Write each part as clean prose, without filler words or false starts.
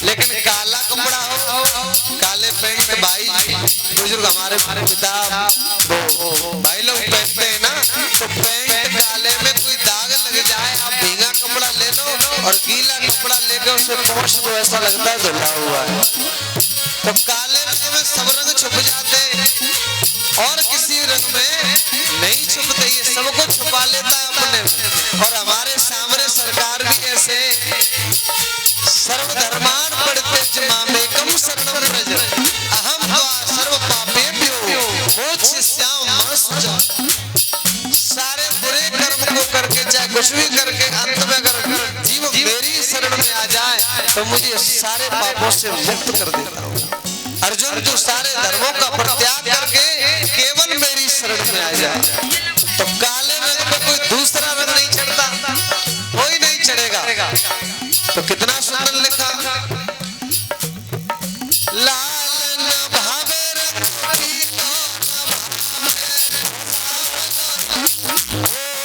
लेकिन काला कपड़ा हो, काले पैंट भाई बुजुर्ग हमारे पिता भाई लोग पहनते हैं ना, तो पैंट काले में कोई दाग लग जाए, आप भीगा कपड़ा ले लो और गीला कपड़ा लेकर उसे पोंछ दो, ऐसा लगता है धुला हुआ है। तो काले रंग में सब रंग छुप जाते और किसी रंग में नहीं छुपते, ये सबको छुपा लेता है अपने में। और हमारे सामने सरकार भी ऐसे सर्वधर्मान परित्यज्यमामेकं शरणं व्रज अहं त्वा सर्व पापेभ्यो मोक्षयिष्यामि मा शुचः। सारे बुरे कर्म को करके चाहे कुछ भी करके अंत में अगर जीव मेरी शरण में आ जाए तो मुझे सारे पापों से मुक्त कर देता हूँ। अर्जुन तू सारे धर्मों का परित्याग करके केवल मेरी शरण में आ जाए। तो काले रंग पे कोई दूसरा रंग नहीं चढ़ता, कोई नहीं चढ़ेगा। तो कितना सुंदर लिखा, लाल न भावे रंग पीला न भावे,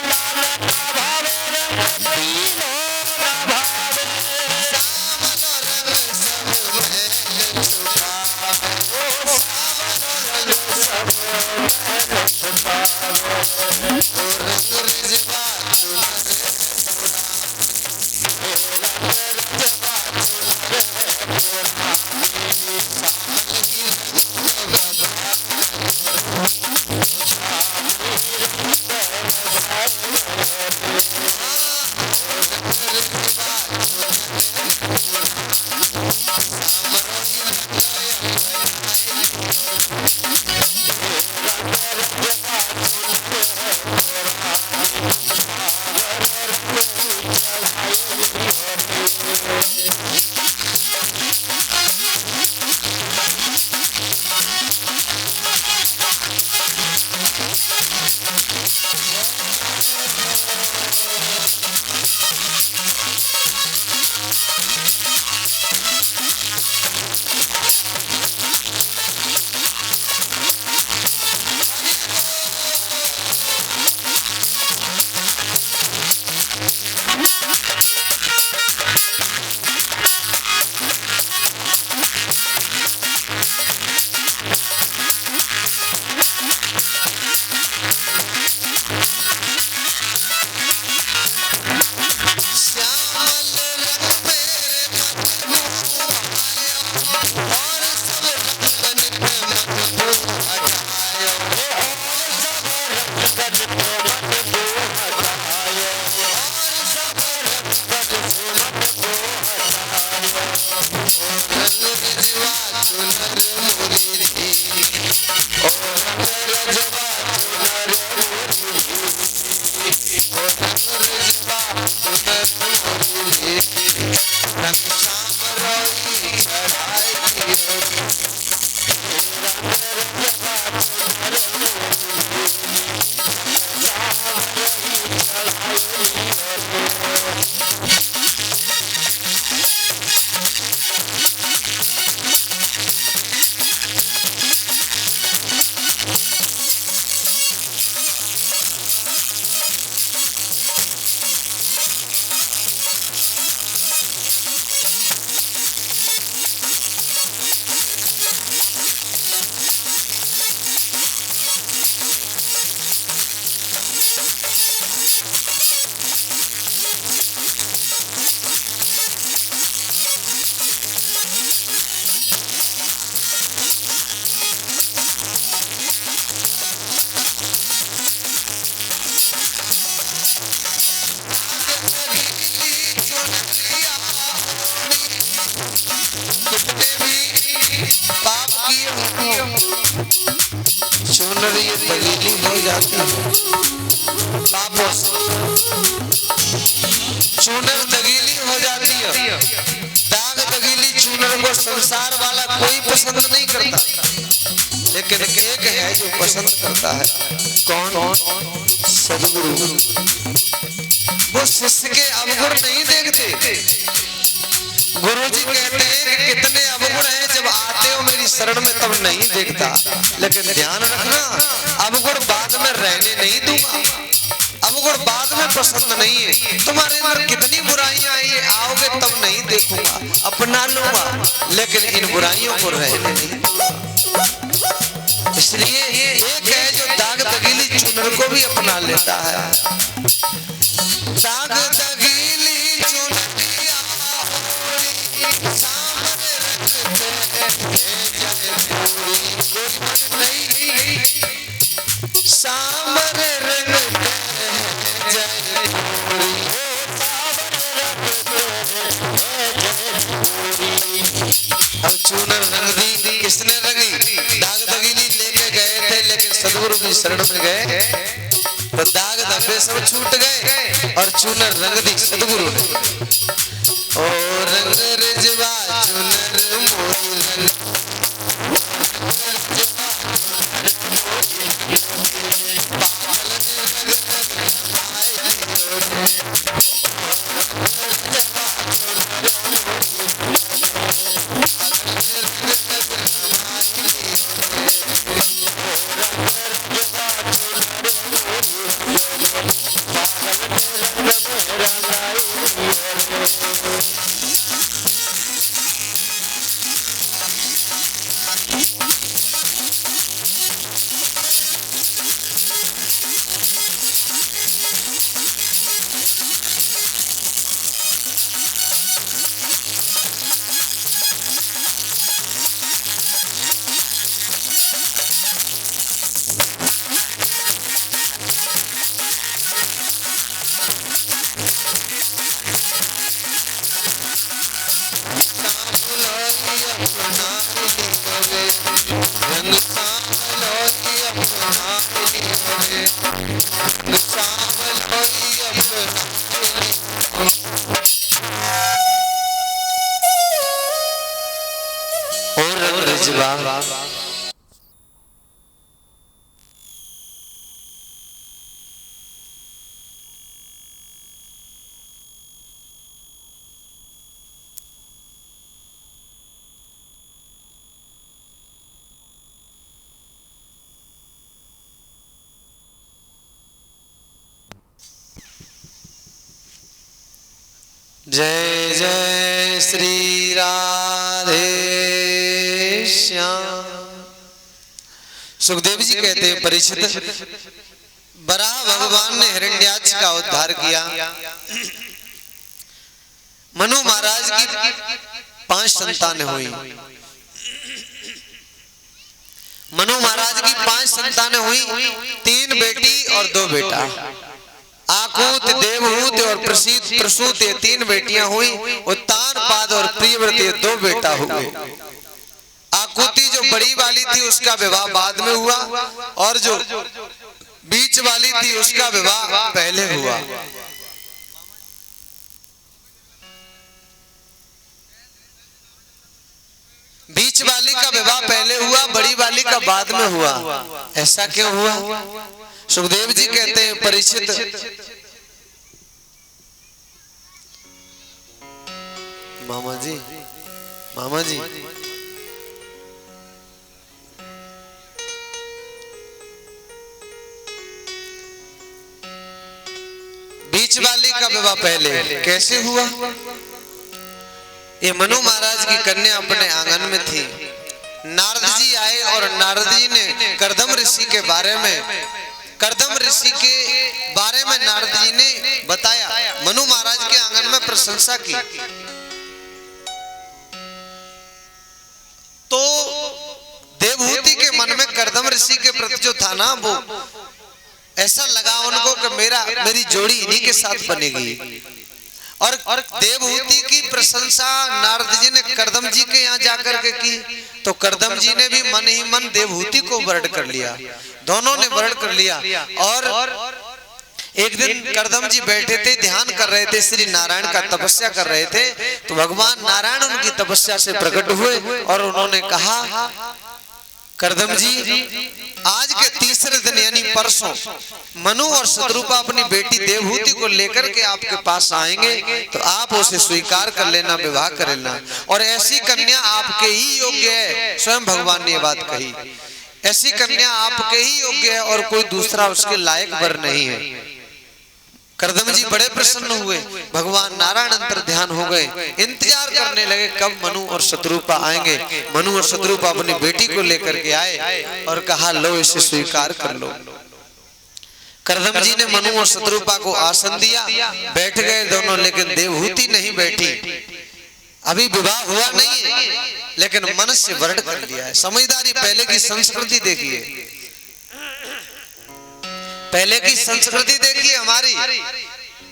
लाल न भावे रंग पीला न भावे, सावन रंग सब में छुपा, ओ सावन रंग सब में छुपा, ओ रंग रिजवा चुनर चुनरी दगीली हो जाती है पापों से, चुनर दगीली हो जाती है। दाग दगीली चुनर को संसार वाला कोई पसंद नहीं करता, लेकिन एक है जो पसंद करता है। कौन? सदगुरु। वो शिष्य के अवगुण नहीं देखते। गुरुजी कहते हैं कि कितने अवगुण हैं, जब आते हो मेरी शरण में तब नहीं देखता। लेकिन ध्यान रखना, अवगुण बाद में रहने नहीं दूंगा। अवगुण बाद में पसंद नहीं है, तुम्हारे अंदर कितनी बुराइयां आई है, आओगे तब नहीं देखूंगा, अपना लूंगा, लेकिन इन बुराइयों को रहने नहीं दूंगा। इसलिए एक है जो दाग दगीली चुनर को भी अपना लेता है। दाग दगीली चुनरिया सामने रखते सामने अब चूनर रंग दी, किसने रंगी? दाग दगीली लेके गए थे, लेकिन सदगुरु की शरण में गए तो दाग धब्बे सब छूट गए और चूनर रंग दी सदगुरु ने। ओ रंग रिजवा चूनर मोरी रंग जय जय श्री राधे श्याम। सुखदेव जी कहते हैं परीक्षित, बराह भगवान ने हिरण्याक्ष का उद्धार किया। मनु महाराज की 5 संतानें हुई। मनु महाराज की 5 संतानें हुई, 3 बेटी और 2 बेटा। आकूत, देवहूत और प्रसूत ये 3 बेटियां हुई। उत्तान, पाद और प्रियव्रत ये 2 बेटा हुए। आकूति जो बड़ी वाली थी उसका विवाह बाद में हुआ और जो बीच वाली थी उसका विवाह पहले हुआ। बीच वाली का विवाह पहले हुआ, बड़ी वाली का बाद में हुआ। ऐसा क्यों हुआ? सुखदेव जी कहते हैं परीक्षित, मामा जी बीच वाली का विवाह पहले कैसे हुआ? ये मनु महाराज की कन्या अपने आंगन में थी। नारद जी आए और नारद जी ने करदम ऋषि के बारे में नारद जी ने बताया, मनु महाराज के आंगन में प्रशंसा की। तो देवहूति के मन में करदम ऋषि के प्रति जो था ना, वो ऐसा लगा उनको कि मेरी जोड़ी इन्हीं के साथ बनेगी। और देवहूति की प्रशंसा नारद जी ने करदम जी के यहाँ जाकर के की, तो करदम जी ने भी मन ही मन देवहूति को वर्ण कर लिया। दोनों ने वर्ण कर लिया। और एक दिन करदम जी बैठे थे, ध्यान कर रहे थे, श्री नारायण का तपस्या कर रहे थे। तो भगवान नारायण उनकी तपस्या से प्रकट हुए और उन्होंने कहा, करदम जी आज के तीसरे दिन यानी परसों मनु और शत्रुपा अपनी बेटी देवहूति को लेकर के आपके पास आएंगे, तो आप उसे स्वीकार कर लेना, विवाह कर लेना। और ऐसी कन्या आपके ही योग्य है। स्वयं भगवान ने ये बात कही, ऐसी कन्या आपके ही योग्य है और कोई दूसरा उसके लायक वर नहीं है। करदम जी बड़े प्रसन्न हुए, भगवान नारायण अंतर ध्यान हो गए, इंतजार करने लगे कब मनु और शत्रुपा आएंगे। मनु और शत्रुपा अपनी बेटी को लेकर के आए और कहा लो इसे स्वीकार कर लो। करदम जी ने मनु और शत्रुपा को आसन दिया, बैठ गए दोनों, लेकिन देवहूति नहीं बैठी। अभी विवाह हुआ नहीं है, लेकिन मन से वर्ण कर लिया है। समझदारी, पहले की संस्कृति देखिए, पहले की संस्कृति देखिए हमारी।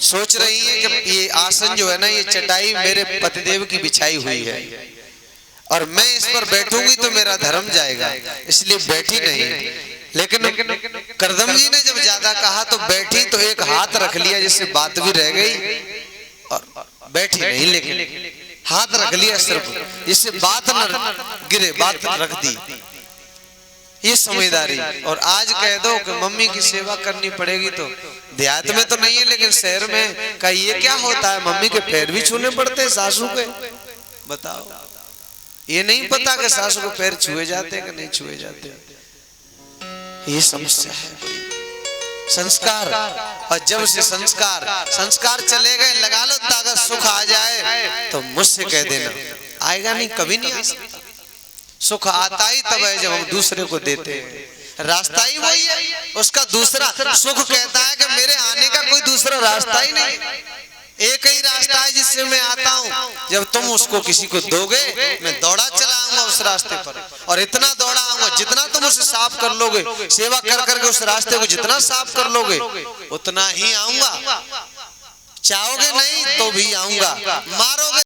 सोच रही है कि ये आसन जो है ना, ये चटाई मेरे पतिदेव की बिछाई हुई है और मैं इस पर बैठूंगी तो मेरा धर्म जाएगा, इसलिए बैठी नहीं। लेकिन करदम जी ने जब ज्यादा कहा तो बैठी, तो एक हाथ रख लिया जिससे बात भी रह गई और बैठी नहीं, लेकिन हाथ रख लिया सिर्फ जिससे बात न गिरे, बात रख दी। ये समझदारी। और आज कह दो कि मम्मी की सेवा करनी पड़ेगी, तो देहात में तो नहीं है, लेकिन शहर में का ये क्या होता है, मम्मी के पैर भी छूने पड़ते हैं सासू के। बताओ, ये नहीं पता कि सासू के पैर छुए जाते हैं कि नहीं छुए जाते। ये समस्या है संस्कार। और जब से संस्कार चले गए, लगा लो ताकत, सुख आ जाए तो मुझसे कह देना, आएगा नहीं, कभी नहीं आ सकता। सुख आता ही तब है जब हम दूसरे को देते हैं। रास्ता ही वही है उसका दूसरा। सुख कहता है कि मेरे आने का कोई दूसरा रास्ता ही नहीं, एक ही रास्ता है जिससे मैं आता हूँ। जब तुम उसको किसी को दोगे, मैं दौड़ा चला आऊंगा उस रास्ते पर, और इतना दौड़ा आऊंगा जितना तुम उसे साफ कर लोगे, सेवा कर करके उस रास्ते को जितना साफ कर लोगे उतना ही आऊंगा। चाहोगे नहीं तो भी आऊंगा, मारोगे